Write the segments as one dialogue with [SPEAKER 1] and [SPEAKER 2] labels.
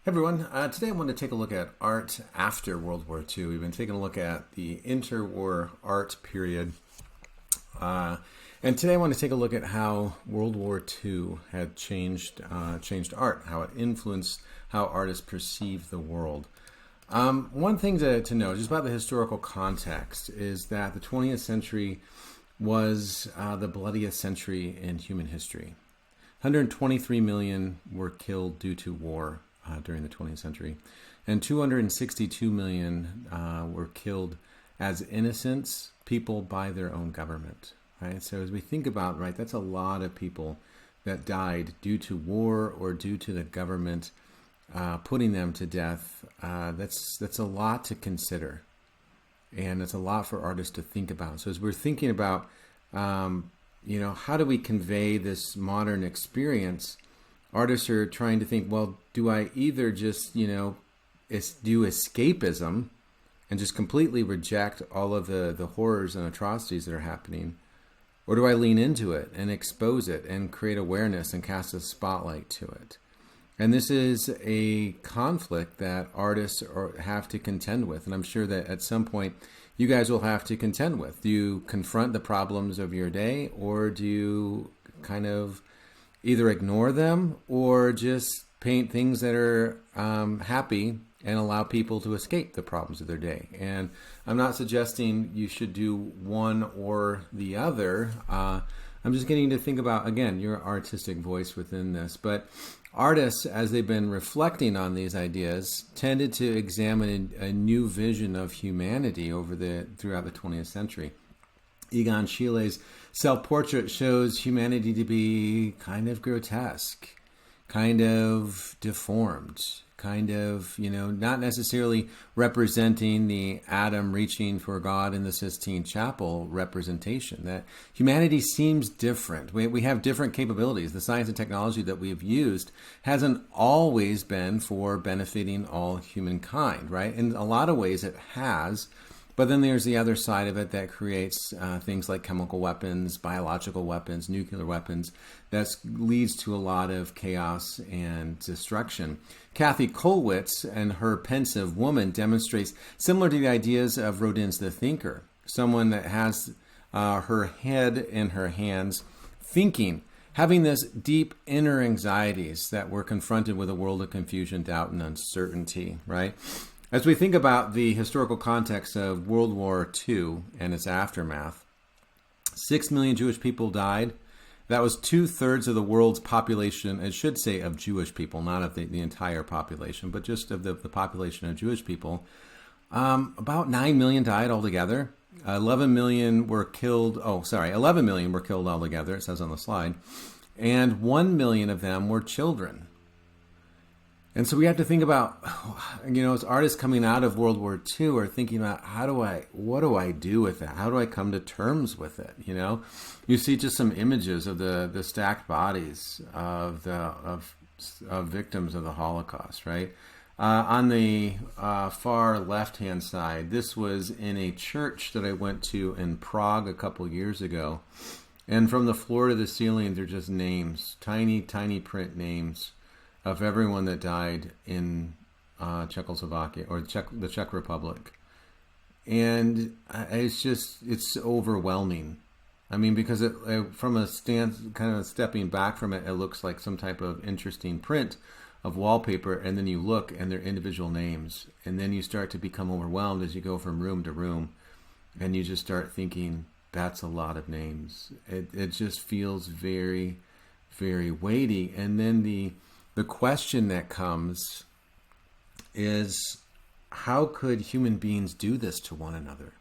[SPEAKER 1] Hey everyone, today I want to take a look at art after World War II. We've been taking a look at the interwar art period. And today I want to take a look at how World War II had changed art, how it influenced how artists perceive the world. One thing to know just about the historical context is that the 20th century was the bloodiest century in human history. 123 million were killed due to war during the 20th century, and 262 million were killed as innocents, people by their own government. Right. So as we think about, right, that's a lot of people that died due to war or due to the government putting them to death. That's a lot to consider, and it's a lot for artists to think about. So as we're thinking about, how do we convey this modern experience? Artists are trying to think, well, do I either just, do escapism and just completely reject all of the horrors and atrocities that are happening? Or do I lean into it and expose it and create awareness and cast a spotlight to it? And this is a conflict that artists have to contend with. And I'm sure that at some point you guys will have to contend with. Do you confront the problems of your day, or do you kind of either ignore them or just paint things that are happy and allow people to escape the problems of their day? And I'm not suggesting you should do one or the other. I'm just getting to think about, again, your artistic voice within this. But artists, as they've been reflecting on these ideas, tended to examine a new vision of humanity throughout the 20th century. Egon Schiele's self-portrait shows humanity to be kind of grotesque, kind of deformed, kind of, not necessarily representing the Adam reaching for God in the Sistine Chapel representation. That humanity seems different. We have different capabilities. The science and technology that we've used hasn't always been for benefiting all humankind, right? In a lot of ways it has. But then there's the other side of it that creates things like chemical weapons, biological weapons, nuclear weapons. That leads to a lot of chaos and destruction. Kathy Kollwitz and her Pensive Woman demonstrates similar to the ideas of Rodin's The Thinker, someone that has her head in her hands, thinking, having this deep inner anxieties that we're confronted with a world of confusion, doubt, and uncertainty, right? As we think about the historical context of World War II and its aftermath, 6 million Jewish people died. That was 2/3 of the world's population, it should say of Jewish people, not of the entire population, but just of the population of Jewish people. About 9 million died altogether. 11 million were killed. 11 million were killed altogether, it says on the slide. And 1 million of them were children. And so we have to think about, as artists coming out of World War II are thinking about what do I do with that? How do I come to terms with it? You see just some images of the stacked bodies of victims of the Holocaust, right? On the far left-hand side, this was in a church that I went to in Prague a couple years ago. And from the floor to the ceiling, they're just names, tiny, tiny print names of everyone that died in Czechoslovakia or the Czech Republic. And it's overwhelming. I mean, because from a stance, kind of stepping back from it, it looks like some type of interesting print of wallpaper, and then you look and they're individual names. And then you start to become overwhelmed as you go from room to room, and you just start thinking, that's a lot of names. It just feels very, very weighty. And then the question that comes is, how could human beings do this to one another?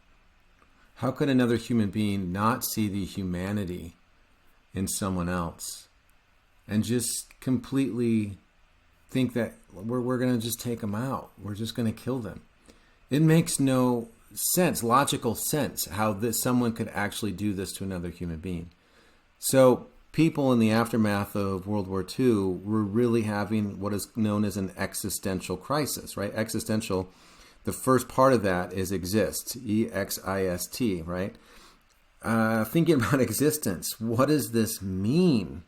[SPEAKER 1] How could another human being not see the humanity in someone else and just completely think that we're going to just take them out? We're just going to kill them. It makes no sense, logical sense, how someone could actually do this to another human being. So people in the aftermath of World War II were really having what is known as an existential crisis, right? Existential, the first part of that is exist, E-X-I-S-T, right? Thinking about existence, what does this mean?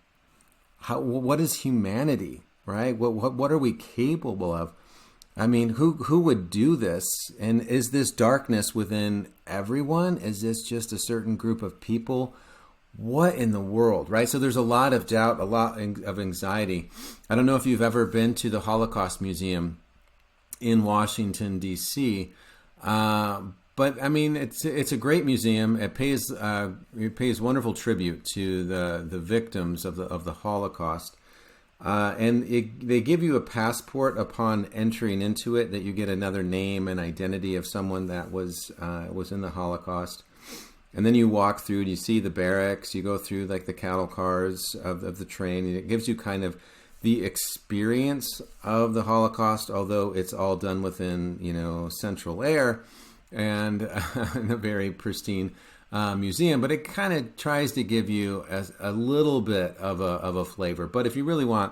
[SPEAKER 1] What is humanity? right? What are we capable of? I mean, who would do this? And is this darkness within everyone? Is this just a certain group of people? What in the world, right? So there's a lot of doubt, a lot of anxiety. I don't know if you've ever been to the Holocaust Museum in Washington, D.C., but I mean, it's a great museum. It pays wonderful tribute to the victims of the Holocaust. And they give you a passport upon entering into it, that you get another name and identity of someone that was in the Holocaust. And then you walk through and you see the barracks, you go through like the cattle cars of the train, and it gives you kind of the experience of the Holocaust, although it's all done within, central air and in a very pristine museum, but it kind of tries to give you a little bit of a flavor. But if you really want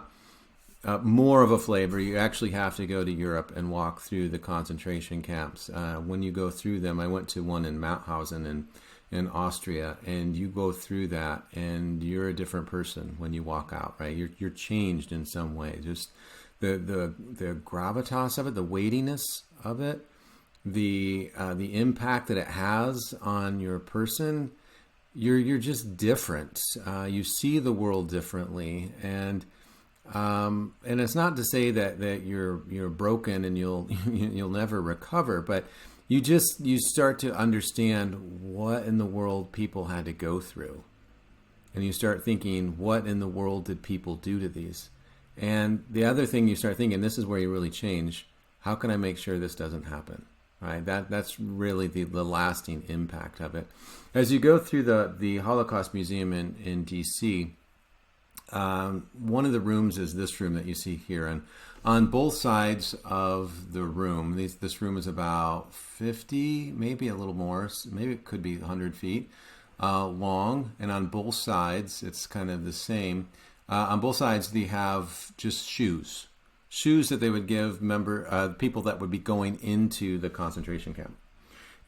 [SPEAKER 1] more of a flavor, you actually have to go to Europe and walk through the concentration camps. When you go through them, I went to one in Mauthausen in Austria, and you go through that, and you're a different person when you walk out. Right, you're changed in some way. Just the gravitas of it, the weightiness of it, the impact that it has on your person. You're just different. You see the world differently, and it's not to say that you're broken and you'll never recover, but you start to understand what in the world people had to go through, and you start thinking, what in the world did people do to these? And the other thing you start thinking, this is where you really change. How can I make sure this doesn't happen? Right? That's really the lasting impact of it. As you go through the Holocaust Museum in D.C., one of the rooms is this room that you see here, and on both sides of the room, this room is about 50, maybe a little more, maybe it could be 100 feet long, and on both sides, it's kind of the same. On both sides, they have just shoes that they would give people that would be going into the concentration camp.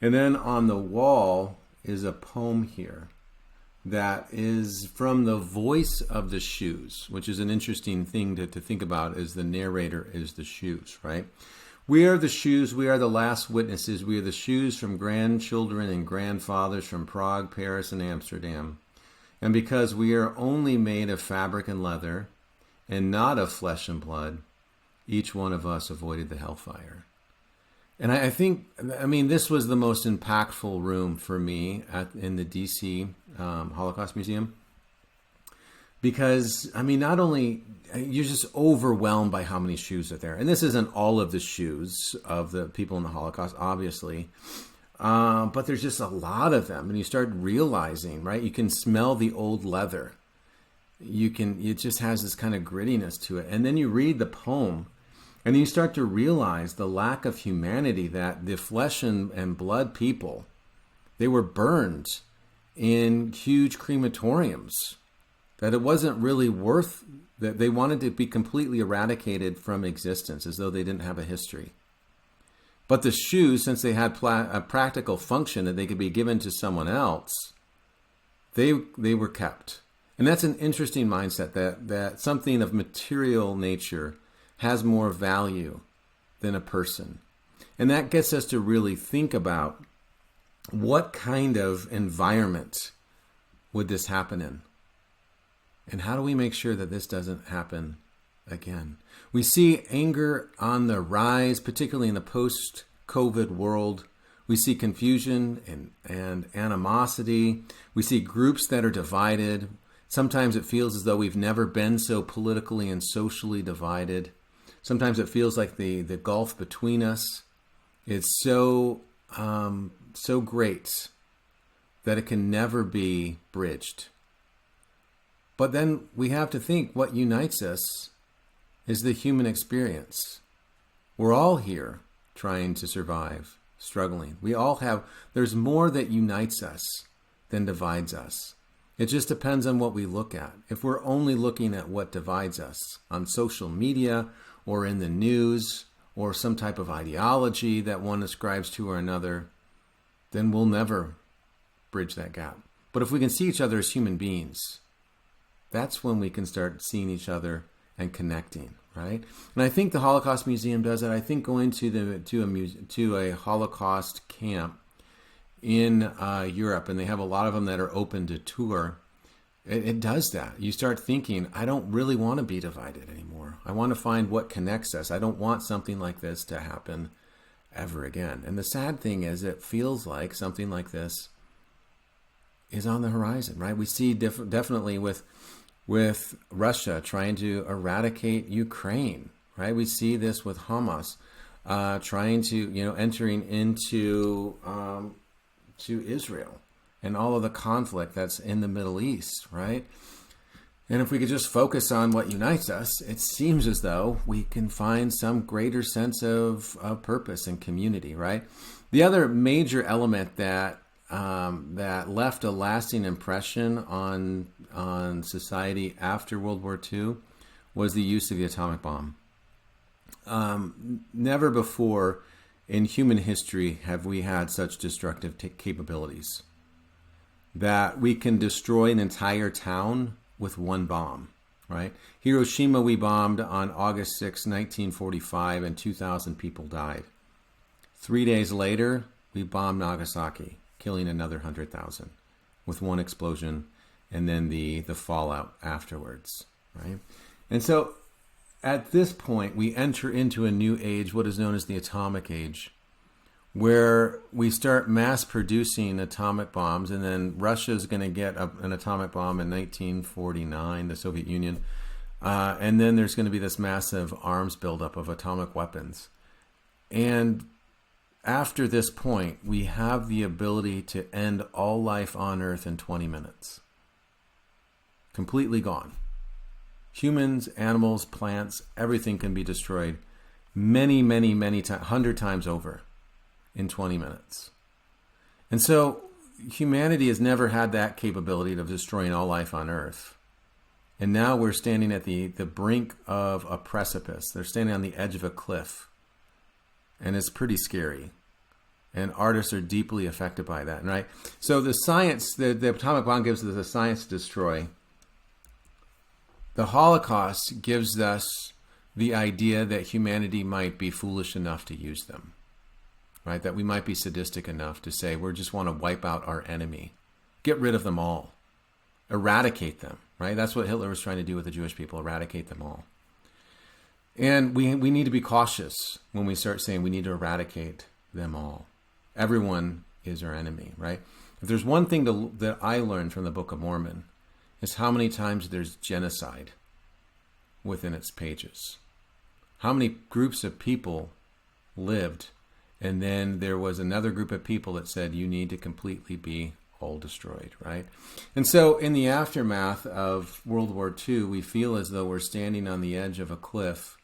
[SPEAKER 1] And then on the wall is a poem here that is from the voice of the shoes, which is an interesting thing to think about, as the narrator is the shoes, right? We are the shoes, we are the last witnesses, we are the shoes from grandchildren and grandfathers from Prague, Paris, and Amsterdam. And because we are only made of fabric and leather, and not of flesh and blood, each one of us avoided the hellfire. And I think, this was the most impactful room for me in the DC Holocaust Museum. Because, not only, you're just overwhelmed by how many shoes are there. And this isn't all of the shoes of the people in the Holocaust, obviously. But there's just a lot of them. And you start realizing, right? You can smell the old leather. It just has this kind of grittiness to it. And then you read the poem, and you start to realize the lack of humanity, that the flesh and blood people, they were burned in huge crematoriums, that it wasn't really worth, that they wanted to be completely eradicated from existence, as though they didn't have a history. But the shoes, since they had a practical function that they could be given to someone else, they were kept. And that's an interesting mindset, that something of material nature has more value than a person. And that gets us to really think about, what kind of environment would this happen in? And how do we make sure that this doesn't happen again? We see anger on the rise, particularly in the post-COVID world. We see confusion and animosity. We see groups that are divided. Sometimes it feels as though we've never been so politically and socially divided. Sometimes it feels like the gulf between us is so great that it can never be bridged. But then we have to think, what unites us is the human experience. We're all here trying to survive, struggling. There's more that unites us than divides us. It just depends on what we look at. If we're only looking at what divides us on social media or in the news or some type of ideology that one ascribes to or another, then we'll never bridge that gap. But if we can see each other as human beings, that's when we can start seeing each other and connecting, right? And I think the Holocaust Museum does that. I think going to a Holocaust camp in Europe, and they have a lot of them that are open to tour, it does that. You start thinking, I don't really want to be divided anymore. I want to find what connects us. I don't want something like this to happen ever again. And the sad thing is, it feels like something like this is on the horizon, right? We see definitely with Russia trying to eradicate Ukraine, right? We see this with Hamas trying to, entering into to Israel and all of the conflict that's in the Middle East, right? And if we could just focus on what unites us, it seems as though we can find some greater sense of purpose and community, right? The other major element that left a lasting impression on society after World War II was the use of the atomic bomb. Never before in human history have we had such destructive capabilities that we can destroy an entire town with one bomb, right? Hiroshima we bombed on August 6, 1945, and 2,000 people died. 3 days later, we bombed Nagasaki, killing another 100,000 with one explosion and then the fallout afterwards, right? And so at this point, we enter into a new age, what is known as the atomic age, where we start mass producing atomic bombs, and then Russia's going to get an atomic bomb in 1949, the Soviet Union, and then there's going to be this massive arms buildup of atomic weapons. And after this point, we have the ability to end all life on Earth in 20 minutes. Completely gone. Humans, animals, plants, everything can be destroyed many, many, many times, 100 times over in 20 minutes. And so humanity has never had that capability of destroying all life on Earth. And now we're standing at the brink of a precipice. They're standing on the edge of a cliff. And it's pretty scary. And artists are deeply affected by that, right? So the science, the atomic bomb gives us the science to destroy. The Holocaust gives us the idea that humanity might be foolish enough to use them, right? That we might be sadistic enough to say, we just want to wipe out our enemy. Get rid of them all. Eradicate them, right? That's what Hitler was trying to do with the Jewish people, eradicate them all. And we need to be cautious when we start saying we need to eradicate them all. Everyone is our enemy, right? If there's one thing that I learned from the Book of Mormon, is how many times there's genocide within its pages. How many groups of people lived, and then there was another group of people that said you need to completely be all destroyed, right? And so in the aftermath of World War II, we feel as though we're standing on the edge of a cliff,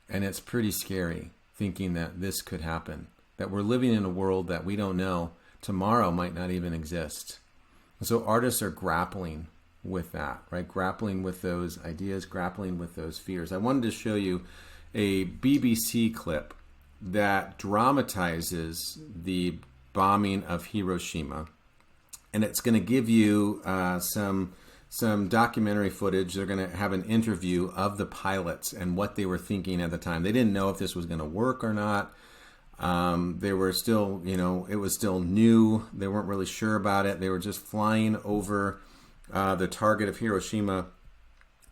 [SPEAKER 1] and it's pretty scary thinking that this could happen, that we're living in a world that we don't know, tomorrow might not even exist. And so artists are grappling with that, right? Grappling with those ideas, grappling with those fears. I wanted to show you a BBC clip that dramatizes the bombing of Hiroshima, and it's going to give you some documentary footage. They're going to have an interview of the pilots and what they were thinking at the time. They didn't know if this was going to work or not. They were still, it was still new. They weren't really sure about it. They were just flying over the target of Hiroshima.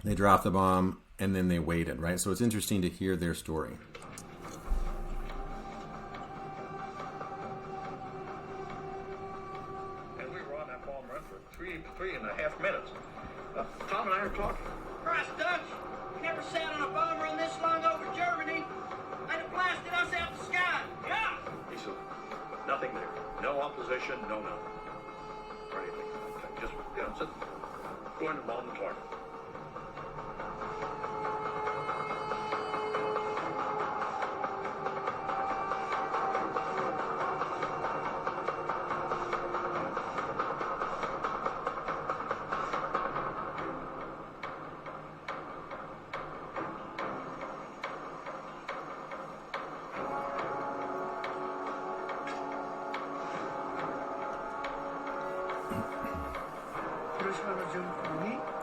[SPEAKER 1] They dropped the bomb, and then they waited, right? So it's interesting to hear their story.
[SPEAKER 2] And we were on that bomb run for three and a half minutes. Tom and I are talking.
[SPEAKER 3] Christ, Dutch, you never sat on a bomb run this long over Germany. They'd have blasted us out the sky. Yeah!
[SPEAKER 2] He said, nothing there. No opposition, no nothing. Or anything. Just, sit, going to bomb the target.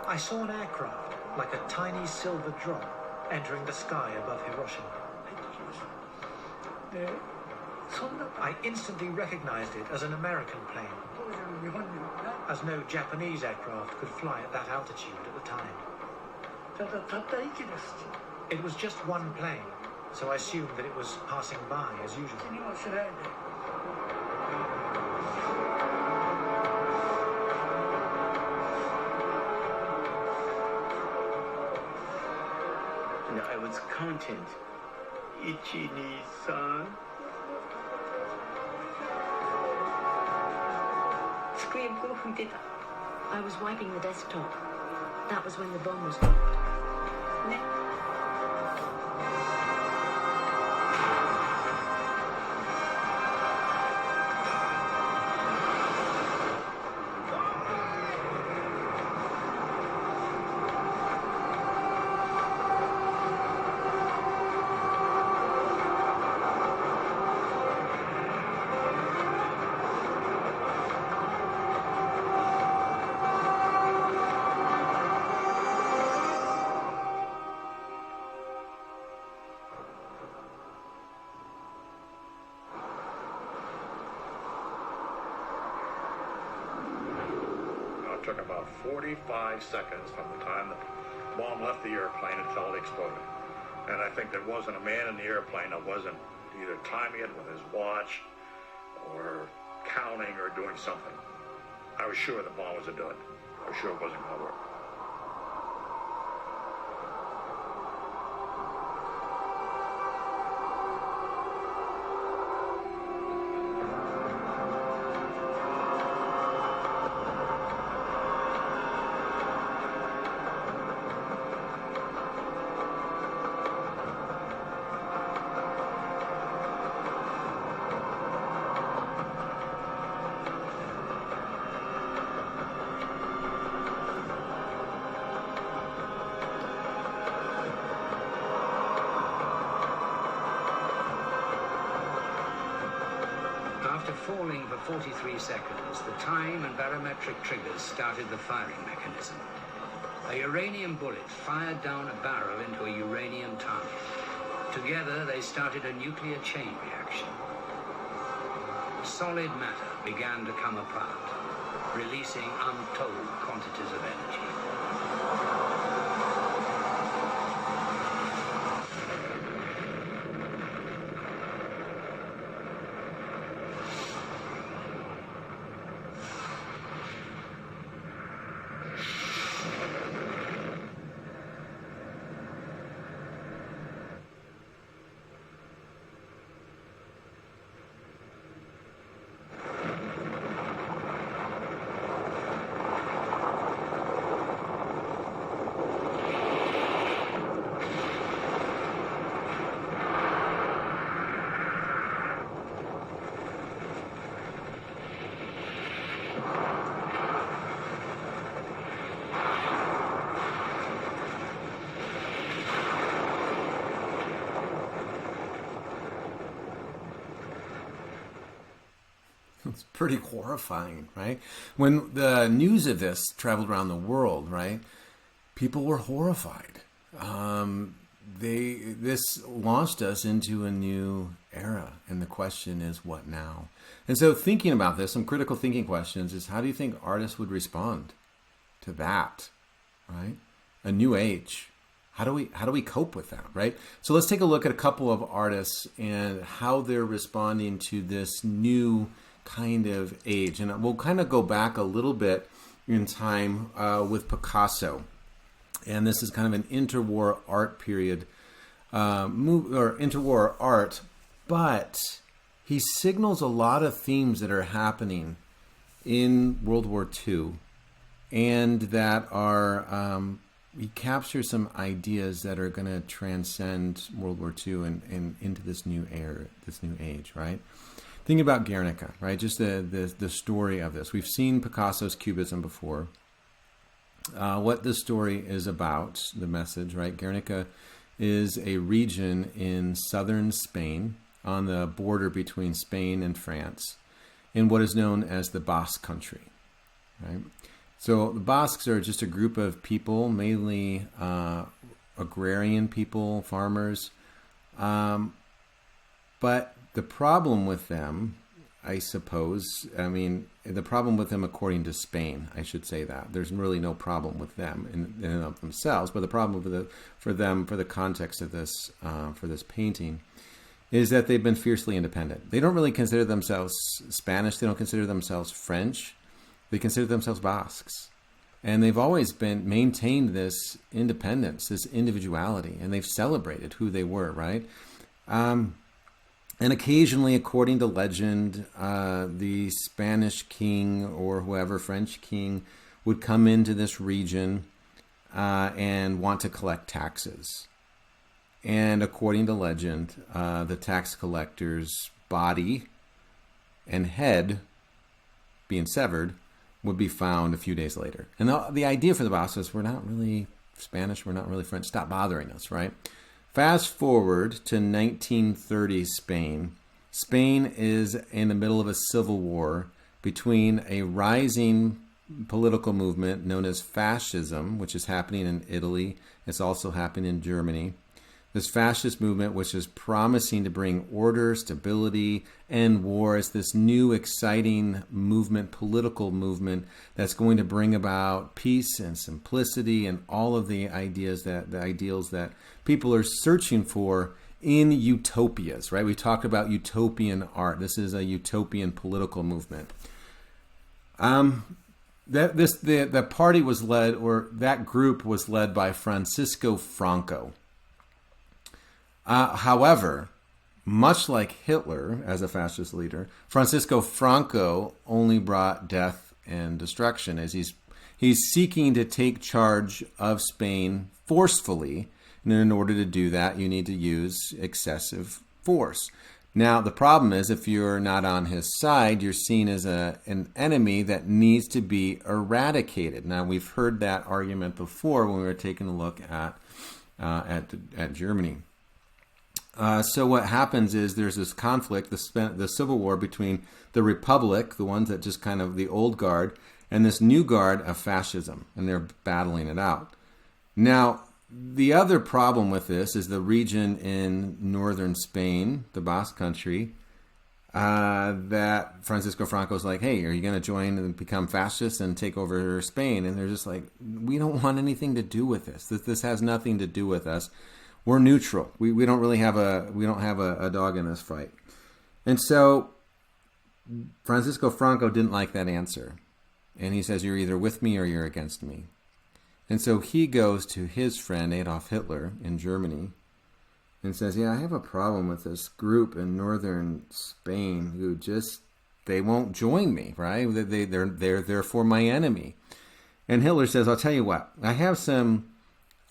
[SPEAKER 3] I saw an aircraft
[SPEAKER 4] like a tiny silver drop entering the sky above Hiroshima. I instantly recognized it as an American plane, as no Japanese aircraft could fly at that altitude at the time. It was just one plane, so I assumed that it was passing by as usual.
[SPEAKER 5] I was counting. 1, 2, 3.
[SPEAKER 6] I was wiping the desktop. That was when the bomb was dropped.
[SPEAKER 2] It took about 45 seconds from the time the bomb left the airplane until it exploded. And I think there wasn't a man in the airplane that wasn't either timing it with his watch or counting or doing something. I was sure the bomb was a dud. I was sure it wasn't going to work.
[SPEAKER 7] After falling for 43 seconds, the time and barometric triggers started the firing mechanism. A uranium bullet fired down a barrel into a uranium target. Together, they started a nuclear chain reaction. Solid matter began to come apart, releasing untold quantities of energy.
[SPEAKER 1] It's pretty horrifying, right? When the news of this traveled around the world, right, people were horrified. This launched us into a new era, and the question is, what now? And so, thinking about this, some critical thinking questions is: how do you think artists would respond to that? Right, a new age. How do we cope with that? Right. So let's take a look at a couple of artists and how they're responding to this new kind of age. And we'll kind of go back a little bit in time with Picasso. And this is kind of an interwar art period, interwar art, but he signals a lot of themes that are happening in World War II, and that are, he captures some ideas that are going to transcend World War II and into this new era, this new age, right? Think about Guernica, right? Just the story of this. We've seen Picasso's Cubism before. What this story is about, the message, right? Guernica is a region in southern Spain on the border between Spain and France in what is known as the Basque Country, right? So the Basques are just a group of people, mainly agrarian people, farmers. But the problem with them, I suppose, the problem with them, according to Spain, I should say that there's really no problem with them in and of themselves, but the problem for the context of this, for this painting, is that they've been fiercely independent. They don't really consider themselves Spanish. They don't consider themselves French. They consider themselves Basques. And they've always maintained this independence, this individuality, and they've celebrated who they were, right? And occasionally, according to legend, the Spanish king or whoever, French king, would come into this region and want to collect taxes. And according to legend, the tax collector's body and head, being severed, would be found a few days later. And the idea for the Basques is, we're not really Spanish, we're not really French, stop bothering us, right? Fast forward to 1930 Spain. Spain is in the middle of a civil war between a rising political movement known as fascism, which is happening in Italy. It's also happening in Germany. This fascist movement, which is promising to bring order, stability, and war, is this new exciting movement, political movement, that's going to bring about peace and simplicity and all of the ideals that people are searching for in utopias, right? We talked about utopian art. This is a utopian political movement. The party was led, or that group was led by Francisco Franco. However, much like Hitler as a fascist leader, Francisco Franco only brought death and destruction, as he's seeking to take charge of Spain forcefully. And in order to do that, you need to use excessive force. Now, the problem is, if you're not on his side, you're seen as an enemy that needs to be eradicated. Now, we've heard that argument before when we were taking a look at Germany. So what happens is there's this conflict, the civil war between the Republic, the ones that just kind of the old guard, and this new guard of fascism, and they're battling it out. Now, the other problem with this is the region in northern Spain, the Basque country, that Francisco Franco's like, hey, are you going to join and become fascist and take over Spain? And they're just like, we don't want anything to do with this. This has nothing to do with us. We're neutral. We don't really have a dog in this fight. And so Francisco Franco didn't like that answer. And he says, you're either with me or you're against me. And so he goes to his friend Adolf Hitler in Germany and says, yeah, I have a problem with this group in northern Spain who they won't join me, right? They're for my enemy. And Hitler says, I'll tell you what, I have some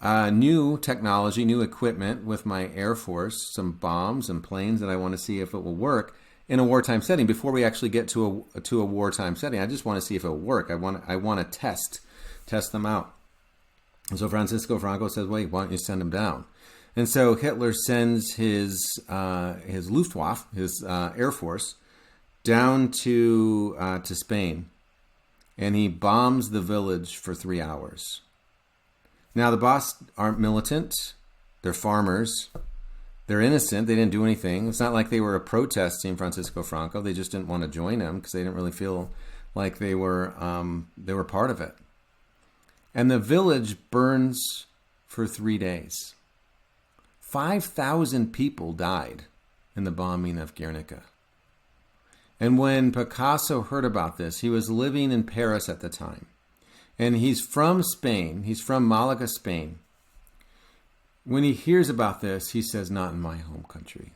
[SPEAKER 1] new technology, new equipment with my Air Force, some bombs and planes that I want to see if it will work in a wartime setting. Before we actually get to a wartime setting, I just want to see if it will work. I want to test them out. And so Francisco Franco says, wait, why don't you send him down? And so Hitler sends his Luftwaffe, his Air Force, down to Spain, and he bombs the village for 3 hours. Now, the Basques aren't militant. They're farmers. They're innocent. They didn't do anything. It's not like they were protesting Francisco Franco. They just didn't want to join him because they didn't really feel like they were part of it. And the village burns for 3 days. 5,000 people died in the bombing of Guernica. And when Picasso heard about this, he was living in Paris at the time. And he's from Spain. He's from Malaga, Spain. When he hears about this, he says, not in my home country.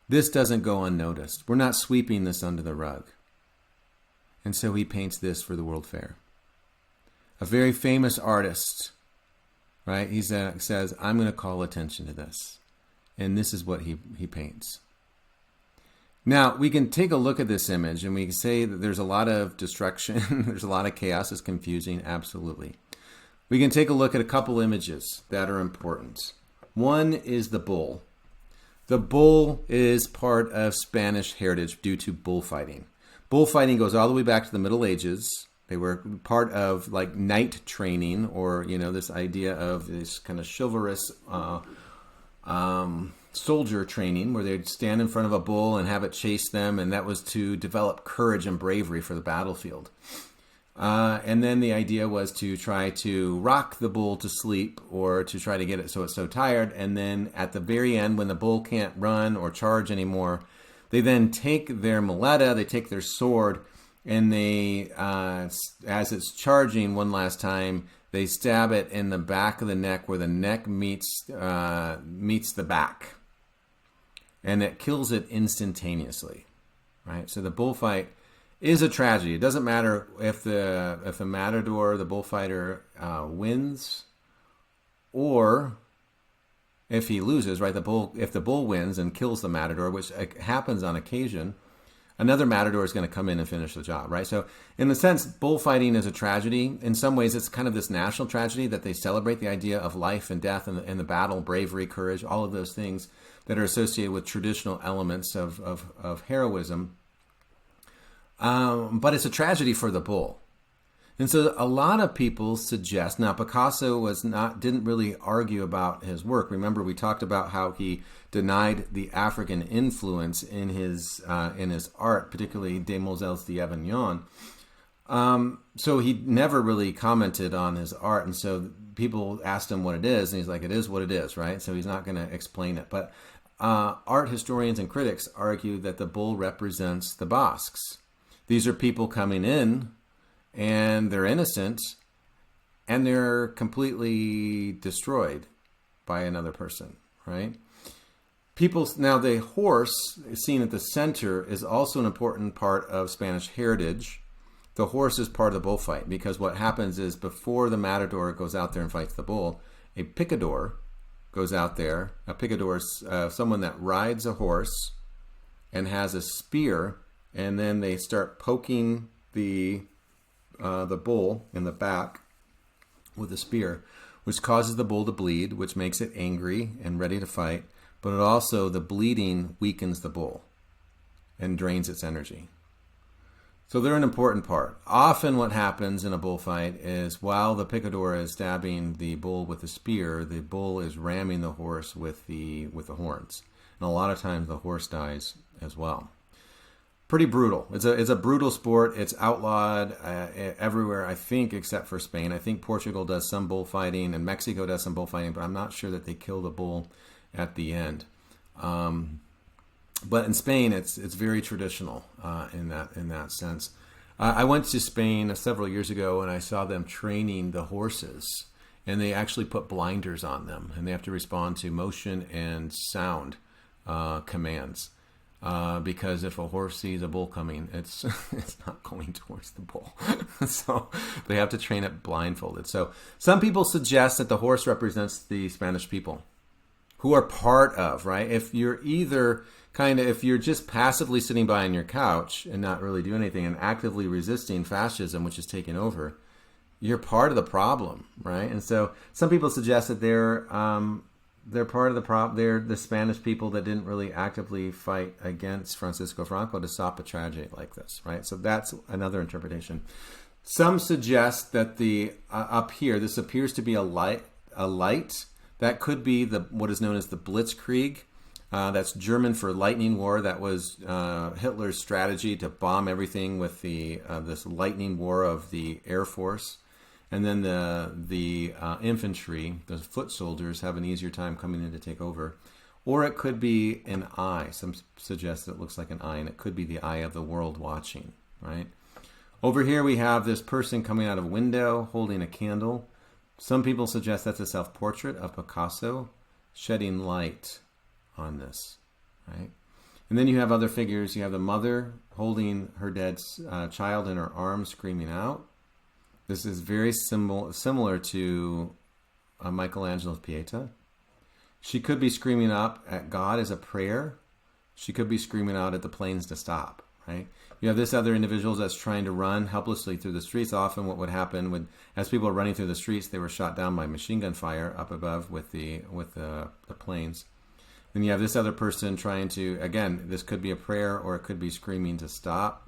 [SPEAKER 1] This doesn't go unnoticed. We're not sweeping this under the rug. And so he paints this for the World Fair. A very famous artist, right? He says, I'm going to call attention to this. And this is what he paints. Now, we can take a look at this image and we can say that there's a lot of destruction. There's a lot of chaos. It's confusing. Absolutely. We can take a look at a couple images that are important. One is the bull. The bull is part of Spanish heritage due to bullfighting. Bullfighting goes all the way back to the Middle Ages They were part of like knight training, or this idea of this kind of chivalrous soldier training, where they'd stand in front of a bull and have it chase them, and that was to develop courage and bravery for the battlefield. And then the idea was to try to rock the bull to sleep, or to try to get it so it's so tired. And then at the very end, when the bull can't run or charge anymore, they then take their muleta, they take their sword, and they, as it's charging one last time, they stab it in the back of the neck, where the neck meets the back, and it kills it instantaneously, right? So the bullfight is a tragedy. It doesn't matter if the matador, the bullfighter, wins, or if he loses, right? If the bull wins and kills the matador, which happens on occasion, another matador is going to come in and finish the job, right? So in a sense, bullfighting is a tragedy. In some ways, it's kind of this national tragedy that they celebrate the idea of life and death and the battle, bravery, courage, all of those things that are associated with traditional elements of heroism. But it's a tragedy for the bull. And so a lot of people suggest, now Picasso didn't really argue about his work. Remember, we talked about how he denied the African influence in his art, particularly Demoiselles d'Avignon. So he never really commented on his art, and so people asked him what it is, and he's like, it is what it is, right? So he's not going to explain it. But art historians and critics argue that the bull represents the Basques. These are people coming in, and they're innocent, and they're completely destroyed by another person, right? Now, the horse seen at the center is also an important part of Spanish heritage. The horse is part of the bullfight, because what happens is, before the matador goes out there and fights the bull, a picador goes out there. A picador is someone that rides a horse and has a spear, and then they start poking the bull in the back with a spear, which causes the bull to bleed, which makes it angry and ready to fight. But it also, the bleeding weakens the bull and drains its energy. So they're an important part. Often what happens in a bullfight is, while the picador is stabbing the bull with a spear, the bull is ramming the horse with the horns. And a lot of times the horse dies as well. Pretty brutal. It's a brutal sport. It's outlawed everywhere, I think, except for Spain. I think Portugal does some bullfighting, and Mexico does some bullfighting, but I'm not sure that they kill the bull at the end. But in Spain, it's very traditional in that sense. I went to Spain several years ago, and I saw them training the horses, and they actually put blinders on them, and they have to respond to motion and sound commands. Because if a horse sees a bull coming, it's not going towards the bull. So they have to train it blindfolded. So some people suggest that the horse represents the Spanish people, who are part of, right? If you're if you're just passively sitting by on your couch and not really doing anything, and actively resisting fascism, which is taking over, you're part of the problem, right? And so some people suggest that they're part of the problem. They're the Spanish people that didn't really actively fight against Francisco Franco to stop a tragedy like this, right? So that's another interpretation. Some suggest that the up here, this appears to be a light. That could be what is known as the Blitzkrieg. That's German for lightning war. That was Hitler's strategy to bomb everything with this lightning war of the Air Force. And then the infantry, the foot soldiers, have an easier time coming in to take over. Or it could be an eye. Some suggest it looks like an eye, and it could be the eye of the world watching, right? Over here we have this person coming out of a window holding a candle. Some people suggest that's a self-portrait of Picasso shedding light on this, right? And then you have other figures. You have the mother holding her dead child in her arms, screaming out. This is very similar to Michelangelo's Pieta. She could be screaming up at God as a prayer. She could be screaming out at the planes to stop, right? You have this other individual that's trying to run helplessly through the streets. Often what would happen as people are running through the streets, they were shot down by machine gun fire up above with the planes. Then you have this other person trying to, again, this could be a prayer, or it could be screaming to stop,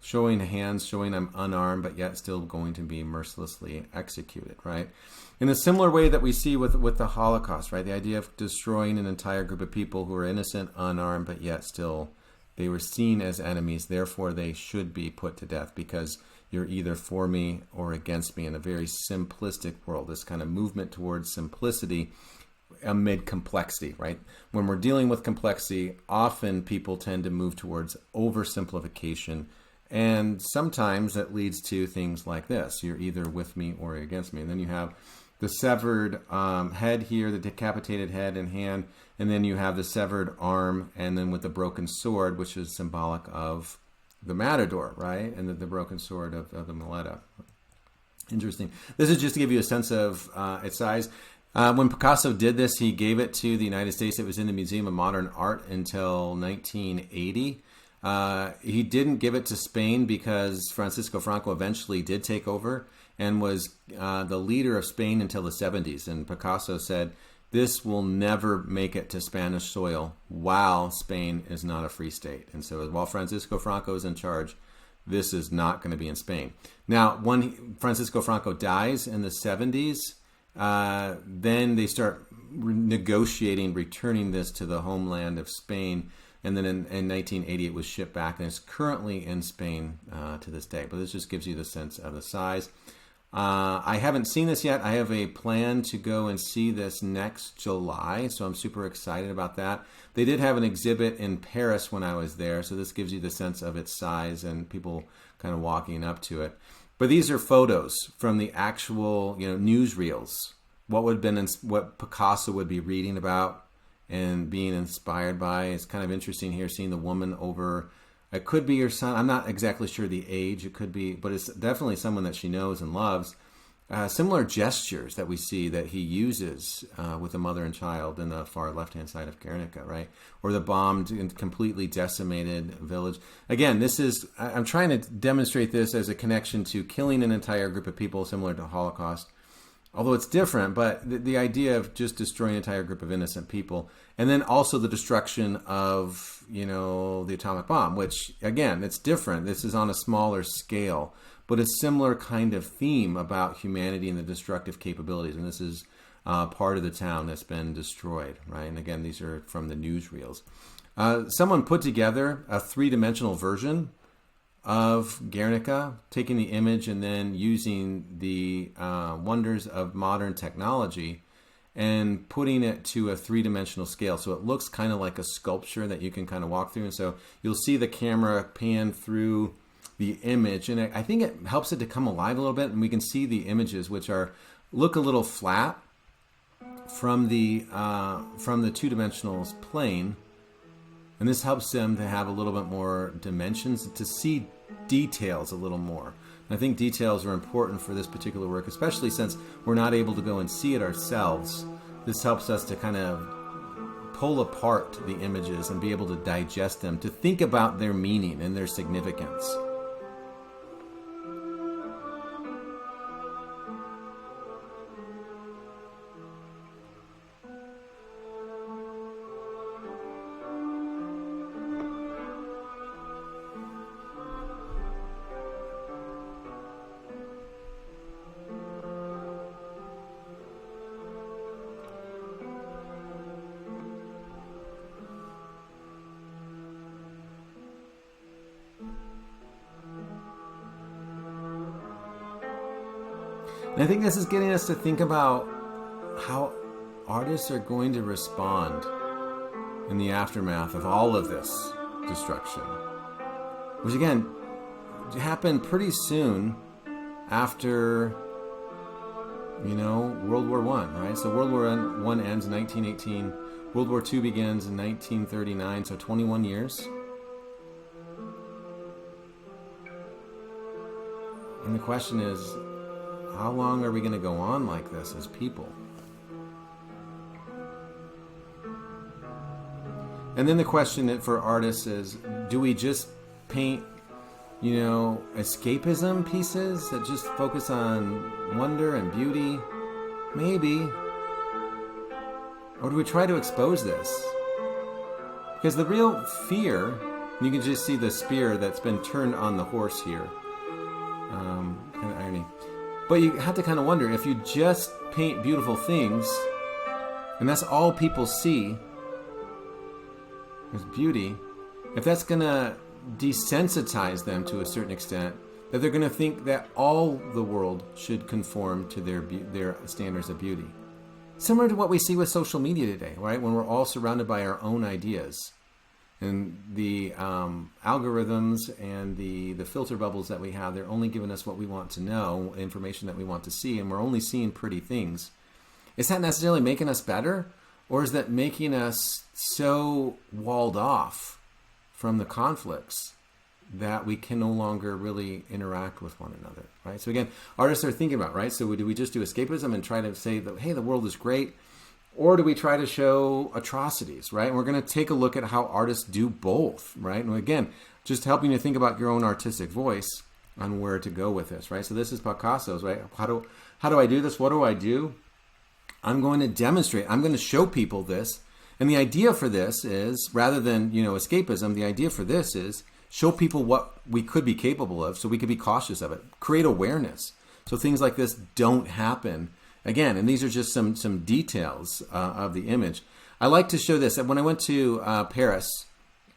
[SPEAKER 1] showing hands, showing I'm unarmed, but yet still going to be mercilessly executed, right? In a similar way that we see with the Holocaust, right? The idea of destroying an entire group of people who are innocent, unarmed, but yet still they were seen as enemies, therefore they should be put to death because you're either for me or against me, in a very simplistic world. This kind of movement towards simplicity amid complexity, right? When we're dealing with complexity, often people tend to move towards oversimplification, and sometimes that leads to things like this. You're either with me or against me. And then you have the severed head here, the decapitated head and hand, and then you have the severed arm, and then with the broken sword, which is symbolic of the matador, right? And the broken sword of the muleta. Interesting. This is just to give you a sense of its size. When Picasso did this, he gave it to the United States. It was in the Museum of Modern Art until 1980. He didn't give it to Spain because Francisco Franco eventually did take over and was the leader of Spain until the 70s. And Picasso said, this will never make it to Spanish soil while Spain is not a free state. And so while Francisco Franco is in charge, this is not going to be in Spain. Now, when Francisco Franco dies in the 70s, then they start negotiating, returning this to the homeland of Spain. And then in 1980, it was shipped back, and it's currently in Spain to this day. But this just gives you the sense of the size. I haven't seen this yet. I have a plan to go and see this next July, so I'm super excited about that. They did have an exhibit in Paris when I was there, so this gives you the sense of its size and people kind of walking up to it. But these are photos from the actual, newsreels. What Picasso would be reading about and being inspired by. It's kind of interesting here, seeing the woman over. It could be her son. I'm not exactly sure the age. It could be, but it's definitely someone that she knows and loves. Similar gestures that we see that he uses with a mother and child in the far left-hand side of Guernica, right? Or the bombed and completely decimated village. Again, I'm trying to demonstrate this as a connection to killing an entire group of people similar to the Holocaust. Although it's different, but the idea of just destroying an entire group of innocent people. And then also the destruction of, the atomic bomb, which, again, it's different. This is on a smaller scale, but a similar kind of theme about humanity and the destructive capabilities. And this is part of the town that's been destroyed, right? And again, these are from the newsreels. Someone put together a three-dimensional version of Guernica, taking the image and then using the wonders of modern technology and putting it to a three-dimensional scale. So it looks kind of like a sculpture that you can kind of walk through. And so you'll see the camera pan through the image. And I think it helps it to come alive a little bit. And we can see the images, which look a little flat from the two-dimensional plane. And this helps them to have a little bit more dimensions, to see details a little more. And I think details are important for this particular work, especially since we're not able to go and see it ourselves. This helps us to kind of pull apart the images and be able to digest them, to think about their meaning and their significance. And I think this is getting us to think about how artists are going to respond in the aftermath of all of this destruction. Which again, happened pretty soon after, World War I, right? So World War I ends in 1918. World War II begins in 1939, so 21 years. And the question is, how long are we going to go on like this as people? And then the question for artists is, do we just paint, escapism pieces that just focus on wonder and beauty? Maybe. Or do we try to expose this? Because the real fear You can just see the spear that's been turned on the horse here. Kind of irony. But you have to kind of wonder, if you just paint beautiful things, and that's all people see, is beauty, if that's going to desensitize them to a certain extent, that they're going to think that all the world should conform to their standards of beauty. Similar to what we see with social media today, right? When we're all surrounded by our own ideas. And the algorithms and the filter bubbles that we have, they're only giving us what we want to know, information that we want to see, and we're only seeing pretty things. Is that necessarily making us better? Or is that making us so walled off from the conflicts that we can no longer really interact with one another, right? So again, artists are thinking about, right? So do we just do escapism and try to say that, hey, the world is great? Or do we try to show atrocities, right? And we're going to take a look at how artists do both, right? And again, just helping you think about your own artistic voice on where to go with this, right? So this is Picasso's, right? How do I do this? What do I do? I'm going to demonstrate. I'm going to show people this. And the idea for this is, rather than, escapism, the idea for this is show people what we could be capable of so we could be cautious of it. Create awareness so things like this don't happen again. And these are just some details of the image. I like to show this. When I went to Paris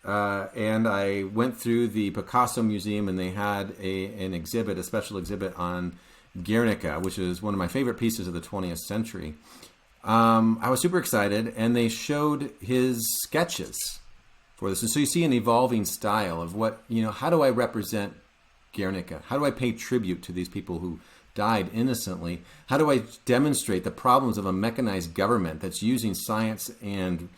[SPEAKER 1] and I went through the Picasso Museum, and they had a special exhibit on Guernica, which is one of my favorite pieces of the 20th century. I was super excited, and they showed his sketches for this. And so you see an evolving style of how do I represent Guernica? How do I pay tribute to these people who died innocently? How do I demonstrate the problems of a mechanized government that's using science and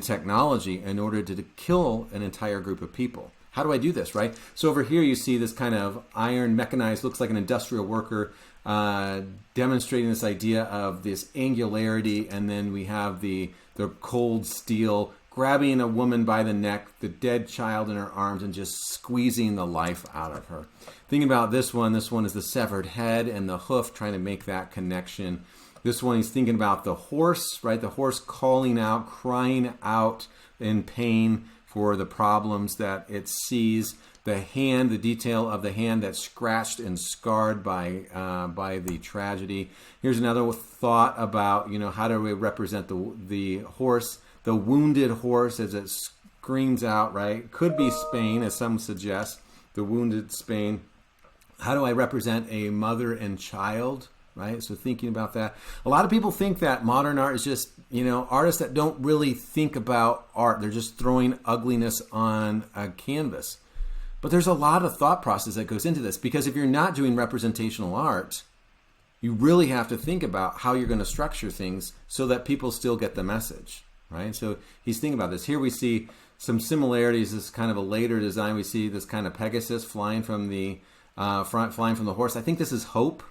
[SPEAKER 1] technology in order to kill an entire group of people? How do I do this, right? So over here you see this kind of iron mechanized, looks like an industrial worker, demonstrating this idea of this angularity, and then we have the cold steel grabbing a woman by the neck, the dead child in her arms, and just squeezing the life out of her. Thinking about this one is the severed head and the hoof, trying to make that connection. This one, he's thinking about the horse, right? The horse calling out, crying out in pain for the problems that it sees. The hand, the detail of the hand that's scratched and scarred by the tragedy. Here's another thought about, how do we represent the horse, the wounded horse as it screams out, right? Could be Spain, as some suggest, the wounded Spain. How do I represent a mother and child, right? So thinking about that. A lot of people think that modern art is just, artists that don't really think about art. They're just throwing ugliness on a canvas. But there's a lot of thought process that goes into this, because if you're not doing representational art, you really have to think about how you're going to structure things so that people still get the message, right? So he's thinking about this. Here we see some similarities. This is kind of a later design. We see this kind of Pegasus flying from the flying from the horse. I think this is hope,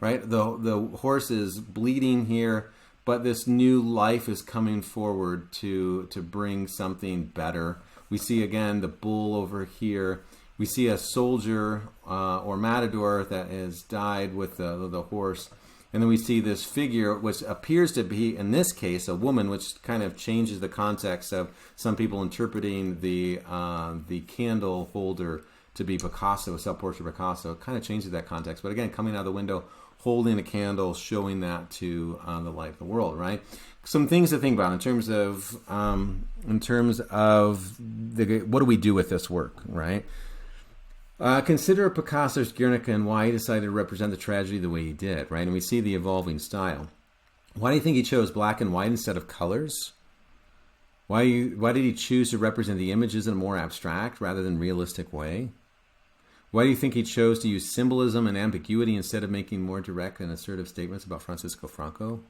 [SPEAKER 1] right? The horse is bleeding here, but this new life is coming forward to bring something better. We see again the bull over here. We see a soldier or matador that has died with the horse. And then we see this figure, which appears to be, in this case, a woman, which kind of changes the context of some people interpreting the candle holder to be Picasso, a self-portrait of Picasso. It kind of changes that context. But again, coming out of the window, holding a candle, showing that to the light of the world, right? Some things to think about in terms of what do we do with this work, right? Consider Picasso's Guernica and why he decided to represent the tragedy the way he did, right? And we see the evolving style. Why do you think he chose black and white instead of colors? Why did he choose to represent the images in a more abstract rather than realistic way? Why do you think he chose to use symbolism and ambiguity instead of making more direct and assertive statements about Francisco Franco?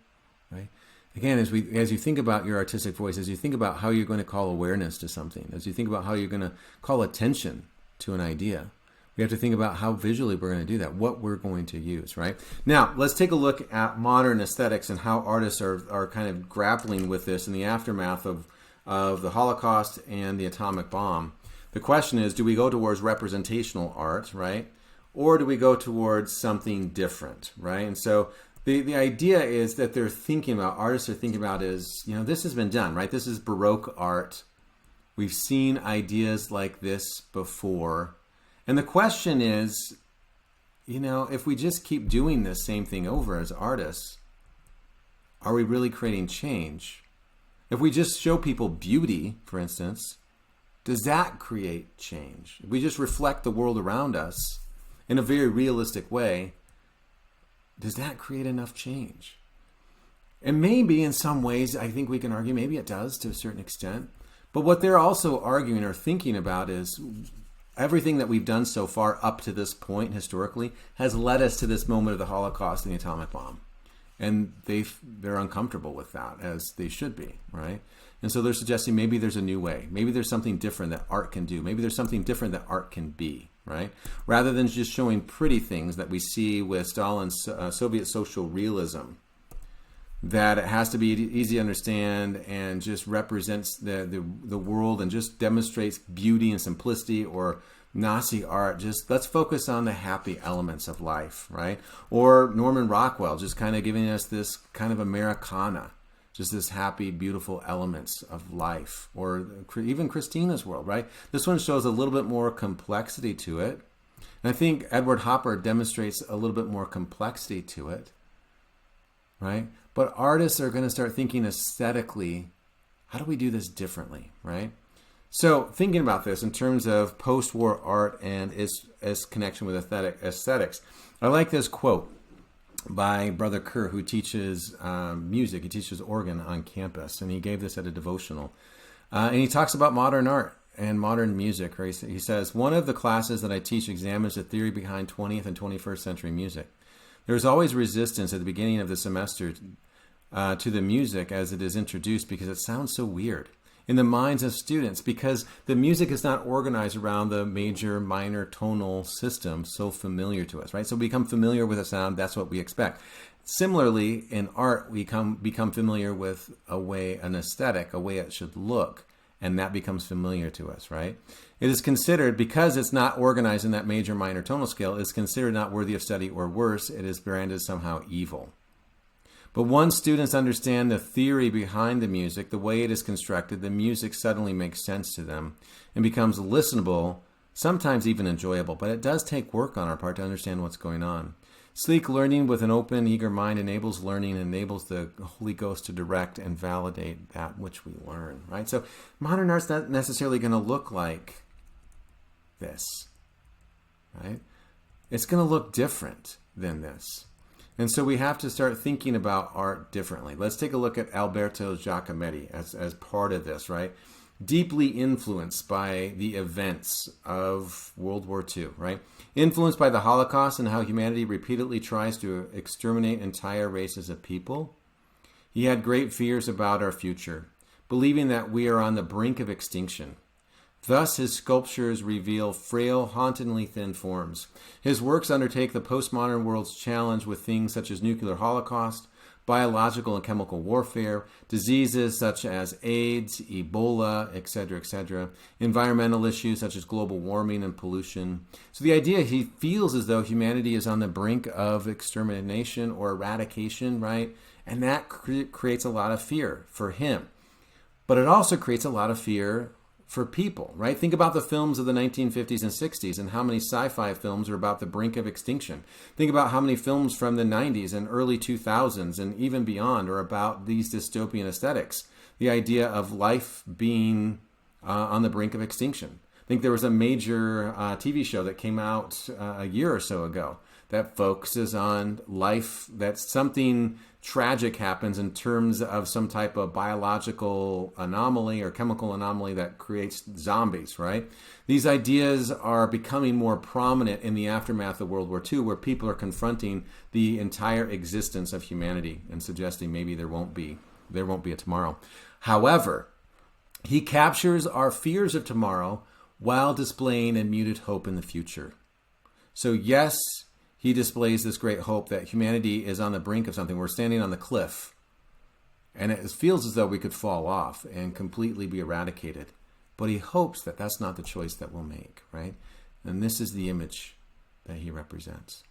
[SPEAKER 1] Right? Again, as you think about your artistic voice, as you think about how you're going to call awareness to something, as you think about how you're going to call attention to an idea, we have to think about how visually we're going to do that, what we're going to use, right? Now, let's take a look at modern aesthetics and how artists are kind of grappling with this in the aftermath of the Holocaust and the atomic bomb. The question is, do we go towards representational art, right? Or do we go towards something different, right? And so the idea is that artists are thinking about is, this has been done, right? This is Baroque art. We've seen ideas like this before. And the question is, if we just keep doing this same thing over as artists, are we really creating change? If we just show people beauty, for instance, does that create change? If we just reflect the world around us in a very realistic way, does that create enough change? And maybe in some ways, I think we can argue, maybe it does to a certain extent. But what they're also arguing or thinking about is everything that we've done so far up to this point historically has led us to this moment of the Holocaust and the atomic bomb. And they're uncomfortable with that, as they should be, right? And so they're suggesting maybe there's a new way. Maybe there's something different that art can do. Maybe there's something different that art can be, right? Rather than just showing pretty things that we see with Stalin's Soviet social realism, that it has to be easy to understand and just represents the world and just demonstrates beauty and simplicity, or Nazi art, just let's focus on the happy elements of life, right? Or Norman Rockwell just kind of giving us this kind of Americana, just this happy, beautiful elements of life. Or even Christina's world, right? This one shows a little bit more complexity to it. And I think Edward Hopper demonstrates a little bit more complexity to it, right? But artists are going to start thinking aesthetically, how do we do this differently, right? So thinking about this in terms of post-war art and its connection with aesthetics, I like this quote by Brother Kerr, who teaches music. He teaches organ on campus, and he gave this at a devotional. And he talks about modern art and modern music. Right? He says, one of the classes that I teach examines the theory behind 20th and 21st century music. There's always resistance at the beginning of the semester to the music as it is introduced because it sounds so weird in the minds of students, because the music is not organized around the major minor tonal system so familiar to us, right? So we become familiar with a sound, that's what we expect. Similarly, in art, we become familiar with an aesthetic, a way it should look, and that becomes familiar to us, right? It is considered, because it's not organized in that major minor tonal scale, it's considered not worthy of study, or worse, it is branded somehow evil. But once students understand the theory behind the music, the way it is constructed, the music suddenly makes sense to them and becomes listenable, sometimes even enjoyable. But it does take work on our part to understand what's going on. Sleek learning with an open, eager mind enables learning, enables the Holy Ghost to direct and validate that which we learn, right? So modern art's not necessarily going to look like this, right? It's going to look different than this. And so we have to start thinking about art differently. Let's take a look at Alberto Giacometti as part of this, right? Deeply influenced by the events of World War II, right? Influenced by the Holocaust and how humanity repeatedly tries to exterminate entire races of people. He had great fears about our future, believing that we are on the brink of extinction. Thus, his sculptures reveal frail, hauntingly thin forms. His works undertake the postmodern world's challenge with things such as nuclear holocaust, biological and chemical warfare, diseases such as AIDS, Ebola, etc., environmental issues such as global warming and pollution. So the idea, he feels as though humanity is on the brink of extermination or eradication, right? And that creates a lot of fear for him. But it also creates a lot of fear for people, right? Think about the films of the 1950s and 60s and how many sci-fi films are about the brink of extinction. Think about how many films from the 90s and early 2000s and even beyond are about these dystopian aesthetics. The idea of life being on the brink of extinction. I think there was a major TV show that came out a year or so ago that focuses on life, that something tragic happens in terms of some type of biological anomaly or chemical anomaly that creates zombies, right? These ideas are becoming more prominent in the aftermath of World War II, where people are confronting the entire existence of humanity and suggesting maybe there won't be a tomorrow. However, he captures our fears of tomorrow while displaying a muted hope in the future. So yes, he displays this great hope that humanity is on the brink of something. We're standing on the cliff, and it feels as though we could fall off and completely be eradicated. But he hopes that that's not the choice that we'll make, right? And this is the image that he represents.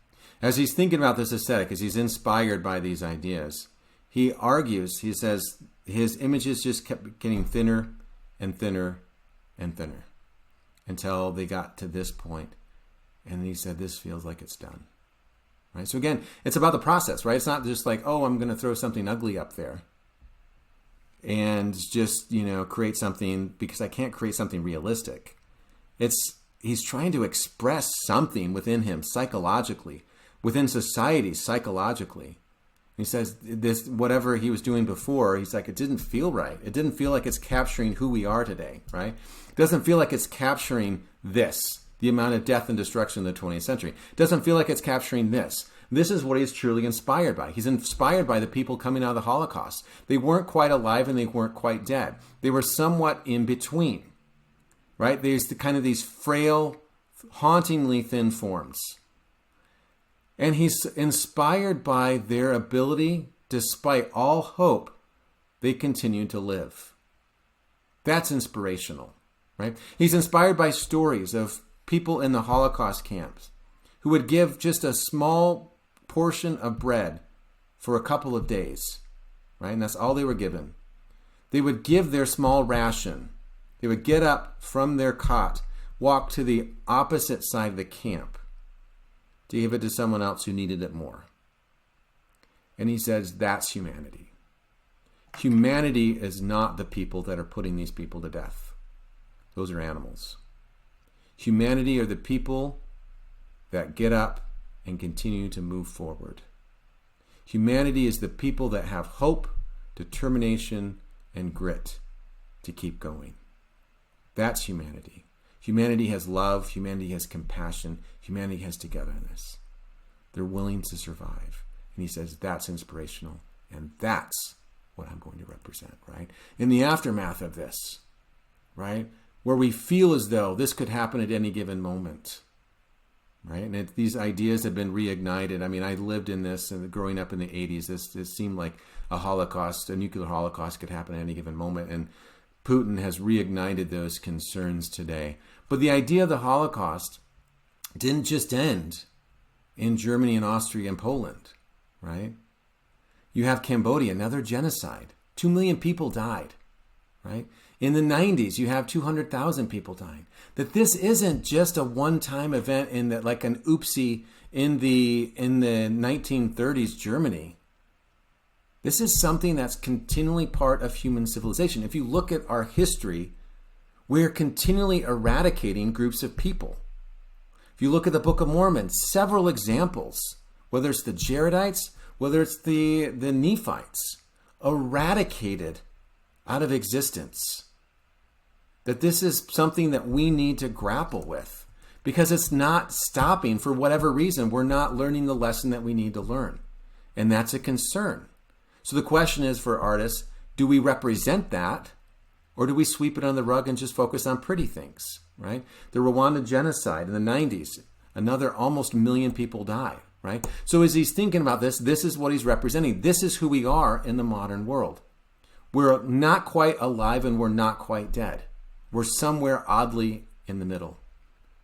[SPEAKER 1] As he's thinking about this aesthetic, as he's inspired by these ideas, he argues, he says, his images just kept getting thinner and thinner and thinner until they got to this point. And he said, this feels like it's done. Right? So again, it's about the process, right? It's not just like, oh, I'm going to throw something ugly up there and just, create something because I can't create something realistic. He's trying to express something within him psychologically, within society psychologically. He says this, whatever he was doing before, he's like, it didn't feel right. It didn't feel like it's capturing who we are today, right? It doesn't feel like it's capturing this, the amount of death and destruction in the 20th century. It doesn't feel like it's capturing this. This is what he's truly inspired by. He's inspired by the people coming out of the Holocaust. They weren't quite alive and they weren't quite dead. They were somewhat in between, right? There's these frail, hauntingly thin forms. And he's inspired by their ability, despite all hope, they continue to live. That's inspirational, right? He's inspired by stories of people in the Holocaust camps who would give just a small portion of bread for a couple of days, right? And that's all they were given. They would give their small ration. They would get up from their cot, walk to the opposite side of the camp to give it to someone else who needed it more. And he says, that's humanity. Humanity is not the people that are putting these people to death. Those are animals. Humanity are the people that get up and continue to move forward. Humanity is the people that have hope, determination, and grit to keep going. That's humanity. Humanity has love. Humanity has compassion. Humanity has togetherness. They're willing to survive. And he says that's inspirational. And that's what I'm going to represent, right? In the aftermath of this, right? Where we feel as though this could happen at any given moment, right? And these ideas have been reignited. I mean, I lived in this and growing up in the 80s. This seemed like a Holocaust, a nuclear Holocaust could happen at any given moment. And Putin has reignited those concerns today. But the idea of the Holocaust didn't just end in Germany and Austria and Poland, right? You have Cambodia, another genocide. 2 million people died, right? In the 90s, you have 200,000 people dying. That this isn't just a one-time event in that, like an oopsie in the 1930s Germany. This is something that's continually part of human civilization. If you look at our history, we're continually eradicating groups of people. If you look at the Book of Mormon, several examples, whether it's the Jaredites, whether it's the Nephites, eradicated out of existence. That this is something that we need to grapple with because it's not stopping for whatever reason. We're not learning the lesson that we need to learn. And that's a concern. So the question is for artists, do we represent that or do we sweep it on the rug and just focus on pretty things, right? The Rwanda genocide in the 90s, another almost 1 million people died, right? So as he's thinking about this, this is what he's representing. This is who we are in the modern world. We're not quite alive and we're not quite dead. We're somewhere oddly in the middle.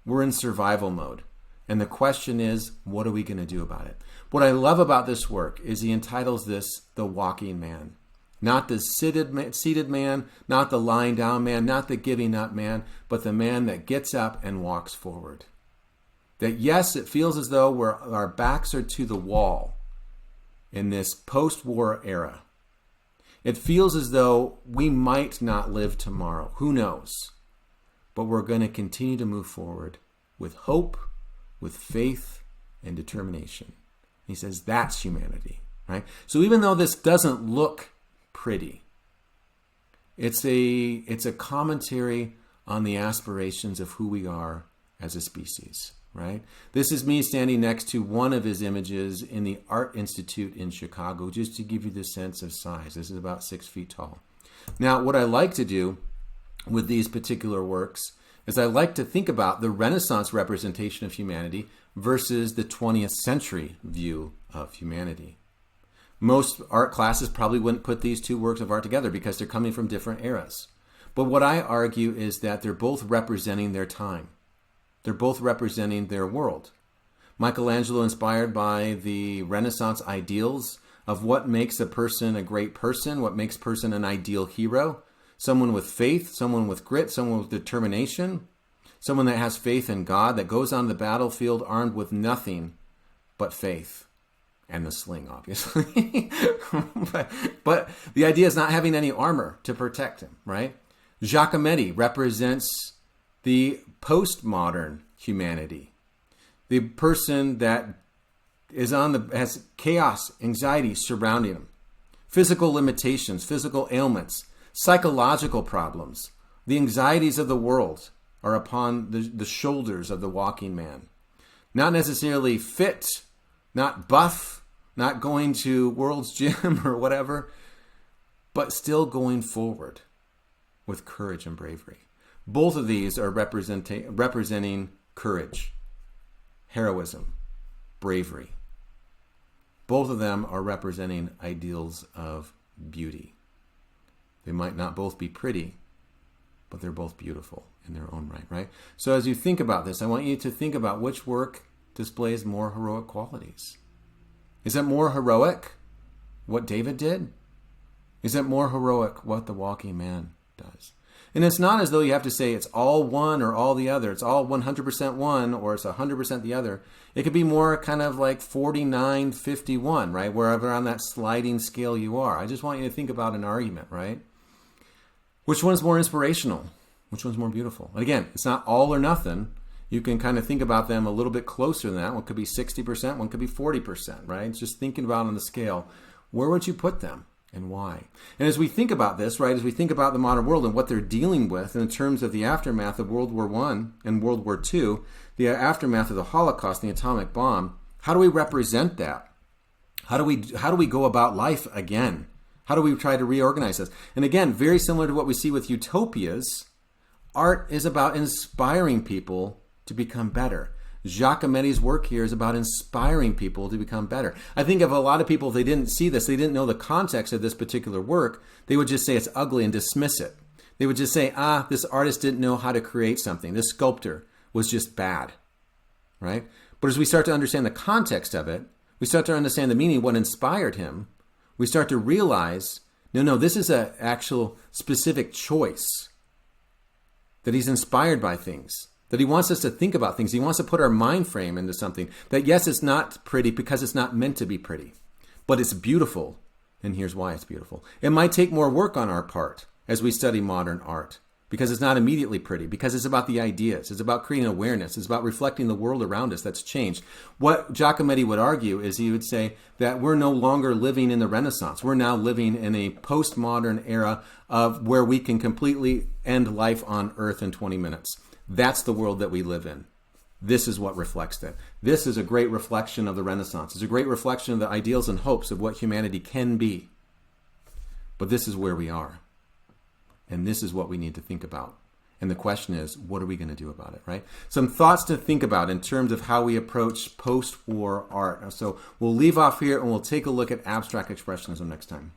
[SPEAKER 1] We're in survival mode. And the question is, what are we going to do about it? What I love about this work is he entitles this The Walking Man. Not the seated man, not the lying down man, not the giving up man, but the man that gets up and walks forward. That yes, it feels as though our backs are to the wall in this post-war era. It feels as though we might not live tomorrow. Who knows? But we're going to continue to move forward with hope, with faith, and determination. He says that's humanity, right? So even though this doesn't look pretty, it's a commentary on the aspirations of who we are as a species, right? This is me standing next to one of his images in the Art Institute in Chicago, just to give you the sense of size. This is about 6 feet tall. Now, what I like to do with these particular works is I like to think about the Renaissance representation of humanity versus the 20th century view of humanity. Most art classes probably wouldn't put these two works of art together because they're coming from different eras. But what I argue is that they're both representing their time. They're both representing their world. Michelangelo, inspired by the Renaissance ideals of what makes a person a great person, what makes a person an ideal hero, someone with faith, someone with grit, someone with determination, someone that has faith in God, that goes on the battlefield armed with nothing but faith and the sling, obviously. but the idea is not having any armor to protect him, right? Giacometti represents the postmodern humanity, the person that has chaos, anxiety surrounding him, physical limitations, physical ailments, psychological problems. The anxieties of the world are upon the shoulders of the walking man. Not necessarily fit, not buff, not going to World's Gym or whatever, but still going forward with courage and bravery. Both of these are representing courage, heroism, bravery. Both of them are representing ideals of beauty. They might not both be pretty, but they're both beautiful in their own right, right? So as you think about this, I want you to think about which work displays more heroic qualities. Is it more heroic what David did? Is it more heroic what the walking man does? And it's not as though you have to say it's all one or all the other. It's all 100% one or it's 100% the other. It could be more kind of like 49-51, right? Wherever on that sliding scale you are. I just want you to think about an argument, right? Which one's more inspirational? Which one's more beautiful? And again, it's not all or nothing. You can kind of think about them a little bit closer than that. One could be 60%, one could be 40%, right? It's just thinking about on the scale, where would you put them and why? And as we think about this, right, as we think about the modern world and what they're dealing with in terms of the aftermath of World War I and World War II, the aftermath of the Holocaust, the atomic bomb, how do we represent that? How do we go about life again? How do we try to reorganize this? And again, very similar to what we see with utopias, art is about inspiring people to become better. Giacometti's work here is about inspiring people to become better. I think if a lot of people, if they didn't see this, they didn't know the context of this particular work, they would just say it's ugly and dismiss it. They would just say, this artist didn't know how to create something. This sculptor was just bad, right? But as we start to understand the context of it, we start to understand the meaning, what inspired him, we start to realize, no, this is an actual specific choice. That he's inspired by things. That he wants us to think about things. He wants to put our mind frame into something. That yes, it's not pretty because it's not meant to be pretty. But it's beautiful. And here's why it's beautiful. It might take more work on our part as we study modern art. Because it's not immediately pretty. Because it's about the ideas. It's about creating awareness. It's about reflecting the world around us that's changed. What Giacometti would argue is he would say that we're no longer living in the Renaissance. We're now living in a postmodern era of where we can completely end life on Earth in 20 minutes. That's the world that we live in. This is what reflects that. This is a great reflection of the Renaissance. It's a great reflection of the ideals and hopes of what humanity can be. But this is where we are. And this is what we need to think about. And the question is, what are we going to do about it, right? Some thoughts to think about in terms of how we approach post-war art. So we'll leave off here and we'll take a look at abstract expressionism next time.